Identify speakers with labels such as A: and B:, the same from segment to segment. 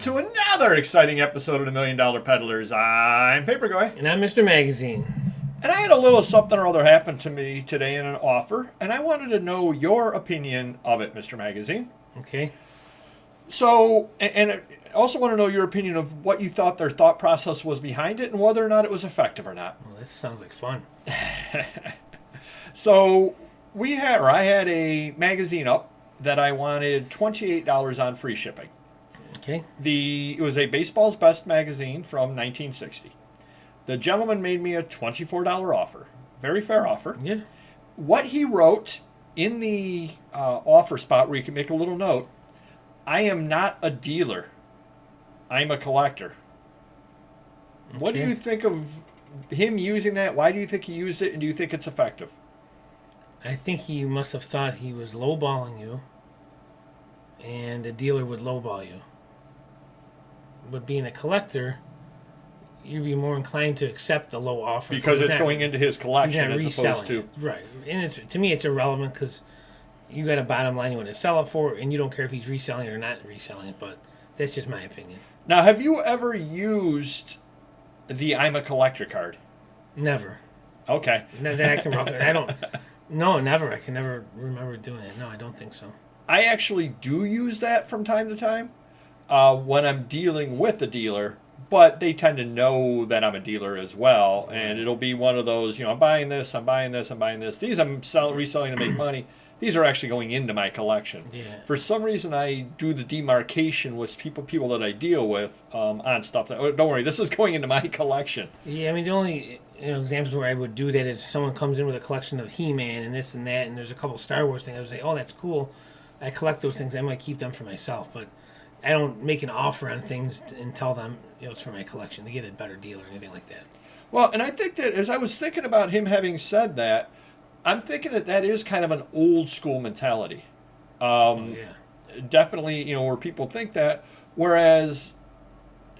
A: to another exciting episode of the Million Dollar Peddlers. I'm Paperboy.
B: And I'm Mr. Magazine.
A: And I had a little something or other happen to me today in an offer, and I wanted to know your opinion of it, Mr. Magazine.
B: Okay.
A: So, and I also want to know your opinion of what you thought their thought process was behind it and whether or not it was effective or not.
B: Well, this sounds like fun.
A: So, I had a magazine up that I wanted $28 on free shipping.
B: Okay.
A: It was a Baseball's Best magazine from 1960. The gentleman made me a $24 offer. Very fair offer.
B: Yeah.
A: What he wrote in the offer spot where you can make a little note, I am not a dealer. I'm a collector. Okay. What do you think of him using that? Why do you think he used it, and do you think it's effective?
B: I think he must have thought he was lowballing you, and a dealer would lowball you. But being a collector, you'd be more inclined to accept the low offer.
A: Because it's going into his collection as opposed to...
B: Right. And to me, it's irrelevant because you got a bottom line you want to sell it for, and you don't care if he's reselling it or not reselling it, but that's just my opinion.
A: Now, have you ever used the I'm a collector card?
B: Never.
A: Okay.
B: That I can I don't... No, never. I can never remember doing it. No, I don't think so.
A: I actually do use that from time to time when I'm dealing with a dealer, but they tend to know that I'm a dealer as well, and it'll be one of those, I'm buying this, I'm buying this, I'm buying this. These I'm reselling to make money. These are actually going into my collection.
B: Yeah.
A: For some reason, I do the demarcation with people that I deal with on stuff that, don't worry, this is going into my collection.
B: Yeah, I mean, the only examples where I would do that is someone comes in with a collection of He-Man and this and that, and there's a couple Star Wars things. I would say, oh, that's cool. I collect those things. I might keep them for myself, but I don't make an offer on things and tell them it's for my collection to get a better deal or anything like that.
A: Well, and I think that as I was thinking about him having said that, I'm thinking that is kind of an old school mentality. Definitely, where people think that. Whereas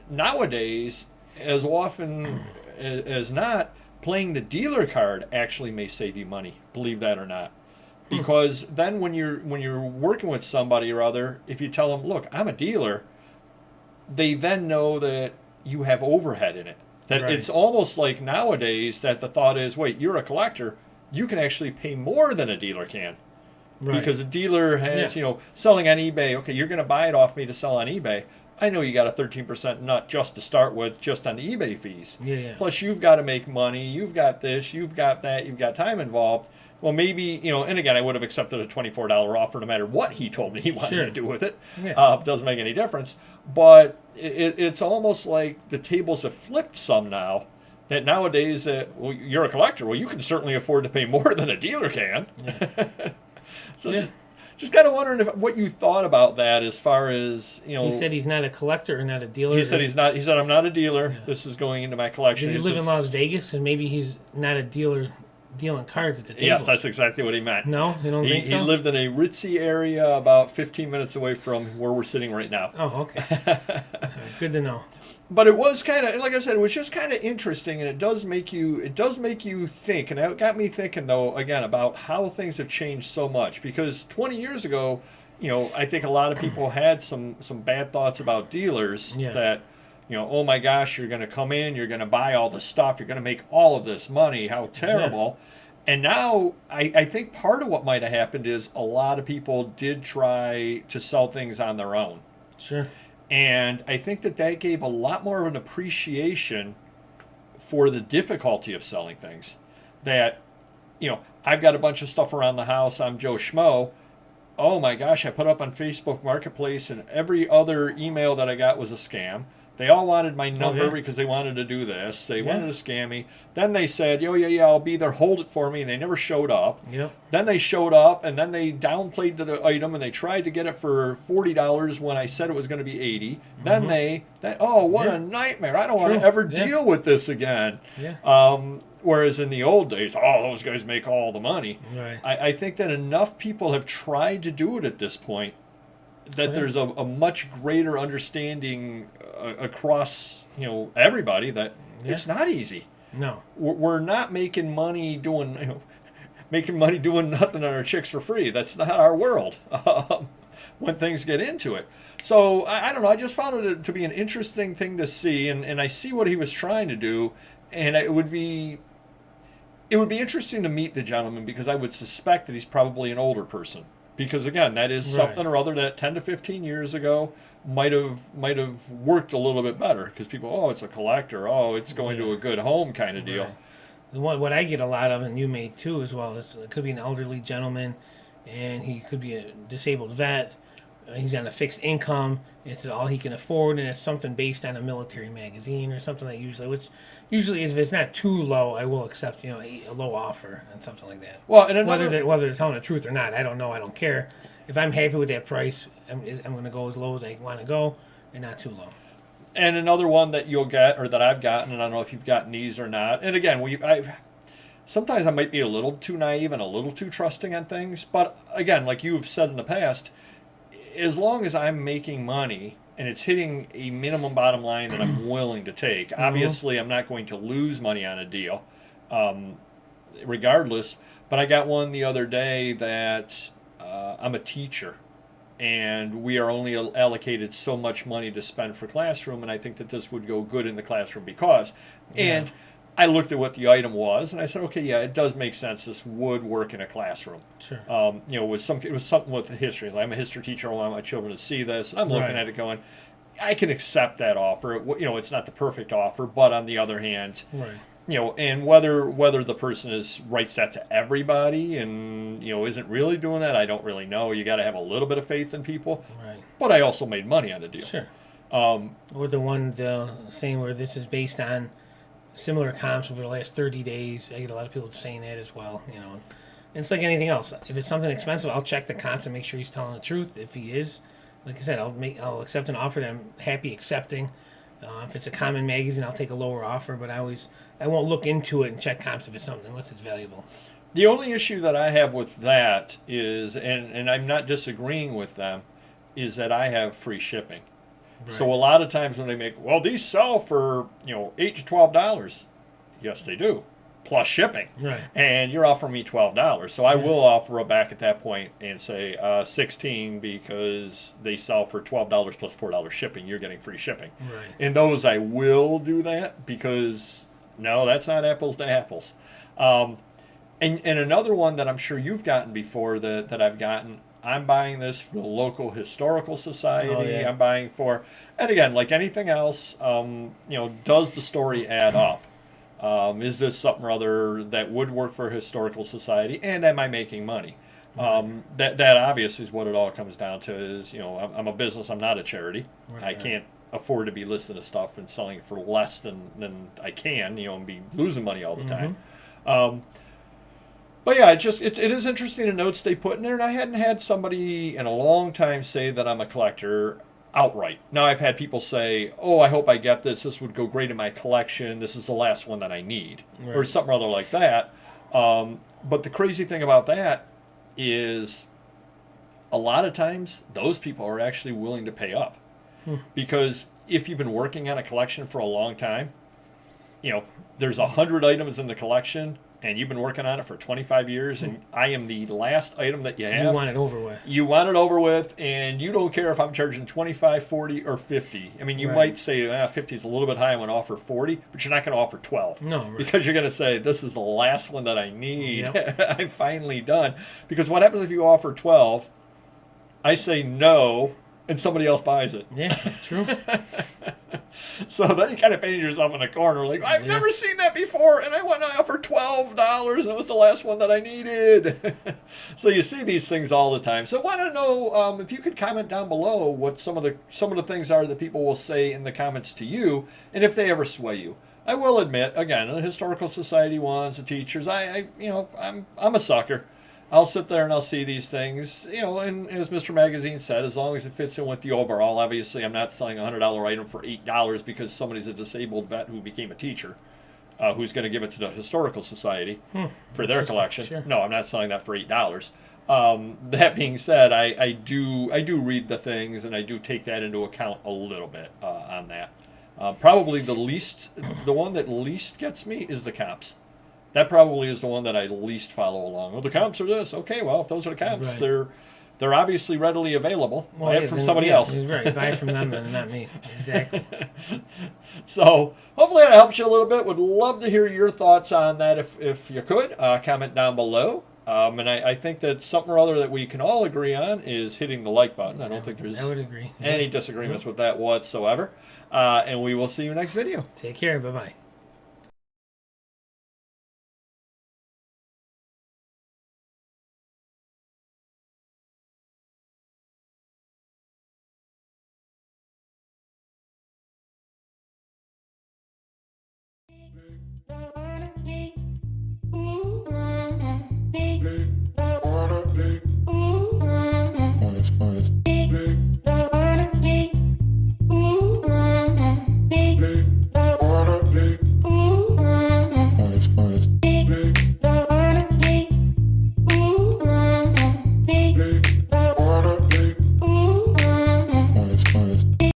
A: nowadays, as often as not, playing the dealer card actually may save you money. Believe that or not. Because then when you're working with somebody or other, if you tell them, look, I'm a dealer, they then know that you have overhead in it. That right. It's almost like nowadays that the thought is, wait, you're a collector. You can actually pay more than a dealer can. Right. Because a dealer has, selling on eBay, okay, you're going to buy it off me to sell on eBay. I know you got a 13% nut just to start with, just on the eBay fees.
B: Yeah.
A: Plus, you've got to make money. You've got this. You've got that. You've got time involved. Well, maybe, and again, I would have accepted a $24 offer no matter what he told me he wanted to do with it. Yeah. Doesn't make any difference. But it's almost like the tables have flipped some now. That nowadays, you're a collector. Well, you can certainly afford to pay more than a dealer can. Yeah. Just kind of wondering what you thought about that as far as,
B: He said he's not a collector or not a dealer.
A: He said he's not. He said, I'm not a dealer. Yeah. This is going into my collection.
B: Did he live in Las Vegas and maybe he's not a dealer dealing cards at the table?
A: Yes, that's exactly what he meant.
B: No, you don't think so?
A: He lived in a ritzy area about 15 minutes away from where we're sitting right now.
B: Oh, okay. Good to know.
A: But it was kind of, like I said, it was just kind of interesting, and it does make you think. And it got me thinking, though, again, about how things have changed so much. Because 20 years ago, I think a lot of people had some bad thoughts about dealers that, oh my gosh, you're going to come in, you're going to buy all the stuff, you're going to make all of this money, how terrible. Yeah. And now I think part of what might have happened is a lot of people did try to sell things on their own.
B: Sure.
A: And I think that gave a lot more of an appreciation for the difficulty of selling things. That, I've got a bunch of stuff around the house. I'm Joe Schmo. Oh my gosh, I put up on Facebook Marketplace and every other email that I got was a scam. They all wanted my number because they wanted to do this. They wanted to scam me. Then they said, I'll be there, hold it for me. And they never showed up.
B: Yep.
A: Then they showed up, and then they downplayed the item, and they tried to get it for $40 when I said it was going to be $80. Then what a nightmare. I don't want to ever deal with this again.
B: Yeah.
A: Whereas in the old days, those guys make all the money.
B: Right.
A: I think that enough people have tried to do it at this point that there's a much greater understanding across everybody that it's not easy.
B: No,
A: we're not making money doing nothing on our chicks for free. That's not our world. when things get into it. So I don't know. I just found it to be an interesting thing to see, and I see what he was trying to do, and it would be interesting to meet the gentleman because I would suspect that he's probably an older person. Because again, that is something or other that 10 to 15 years ago might have worked a little bit better because people, oh, it's a collector, oh, it's going to a good home kind of deal.
B: Right. What I get a lot of, and you may too as well, is it could be an elderly gentleman, and he could be a disabled vet. He's on a fixed income. It's all he can afford, and it's something based on a military magazine or something like which usually if it's not too low, I will accept a low offer and something like that.
A: Well, and
B: whether they're telling the truth or not, I don't know. I don't care. If I'm happy with that price, I'm going to go as low as I want to go, and not too low.
A: And another one that you'll get, or that I've gotten, and I don't know if you've gotten these or not. And again, sometimes I might be a little too naive and a little too trusting on things, but again, like you've said in the past, as long as I'm making money and it's hitting a minimum bottom line that I'm willing to take, obviously I'm not going to lose money on a deal, regardless. But I got one the other day that I'm a teacher, and we are only allocated so much money to spend for classroom, and I think that this would go good in the classroom because, and I looked at what the item was, and I said, okay, yeah, it does make sense. This would work in a classroom.
B: Sure.
A: It was something with the history. I'm a history teacher. I want my children to see this. And I'm looking at it going, I can accept that offer. It's not the perfect offer, but on the other hand, and whether the person writes that to everybody and isn't really doing that, I don't really know. You got to have a little bit of faith in people.
B: Right.
A: But I also made money on the deal.
B: Sure. Or the saying where this is based on similar comps over the last 30 days. I get a lot of people saying that as well, And it's like anything else. If it's something expensive, I'll check the comps and make sure he's telling the truth. If he is, like I said, I'll accept an offer that I'm happy accepting. If it's a common magazine, I'll take a lower offer, but I won't look into it and check comps if it's something unless it's valuable.
A: The only issue that I have with that is, and I'm not disagreeing with them, is that I have free shipping. Right. So a lot of times when they make, these sell for $8 to $12. Yes, they do, plus shipping.
B: Right.
A: And you're offering me $12, so I will offer it back at that point and say $16 because they sell for $12 plus $4 shipping. You're getting free shipping.
B: Right.
A: And those I will do that because no, that's not apples to apples. And another one that I'm sure you've gotten before that I've gotten. I'm buying this for the local historical society.
B: Oh, yeah.
A: I'm buying for, and again, like anything else, does the story add up? Is this something or other that would work for a historical society? And am I making money? That obviously is what it all comes down to. Is I'm a business. I'm not a charity. I can't afford to be listing stuff and selling it for less than I can. And be losing money all the time. But yeah, it is interesting the notes they put in there, and I hadn't had somebody in a long time say that I'm a collector outright. Now I've had people say, "Oh, I hope I get this. This would go great in my collection. This is the last one that I need," or something or other like that. But the crazy thing about that is, a lot of times those people are actually willing to pay up, because if you've been working on a collection for a long time, there's 100 items in the collection. And you've been working on it for 25 years, and I am the last item that you have.
B: You want it over with.
A: You want it over with, and you don't care if I'm charging 25, 40, or 50. I mean, you might say 50 is a little bit high. I'm going to offer 40, but you're not going to offer 12.
B: No,
A: because you're going to say, this is the last one that I need.
B: Yep.
A: I'm finally done. Because what happens if you offer 12, I say no, and somebody else buys it.
B: Yeah, true.
A: So then you kind of painted yourself in a corner, like, I've never seen that before, and I went and I offered $12, and it was the last one that I needed. So you see these things all the time. So I want to know if you could comment down below what some of the things are that people will say in the comments to you, and if they ever sway you. I will admit, again, the historical society ones, the teachers, I'm a sucker. I'll sit there and I'll see these things, and as Mr. Magazine said, as long as it fits in with the overall. Obviously, I'm not selling a $100 item for $8 because somebody's a disabled vet who became a teacher, who's going to give it to the Historical Society for their collection.
B: Sure.
A: No, I'm not selling that for $8. That being said, I do read the things, and I do take that into account a little bit on that. Probably the one that least gets me is the comps. That probably is the one that I least follow along. The comps are this. Okay, well, if those are the comps, they're they're obviously readily available. Buy it
B: yeah,
A: from
B: then-
A: somebody
B: yeah,
A: else.
B: Right, buy it from them and not me. Exactly.
A: So hopefully that helps you a little bit. Would love to hear your thoughts on that if you could. Comment down below. And I think that something or other that we can all agree on is hitting the like button. I don't think there's
B: I would agree.
A: any disagreements with that whatsoever. And we will see you next video.
B: Take care. Bye-bye.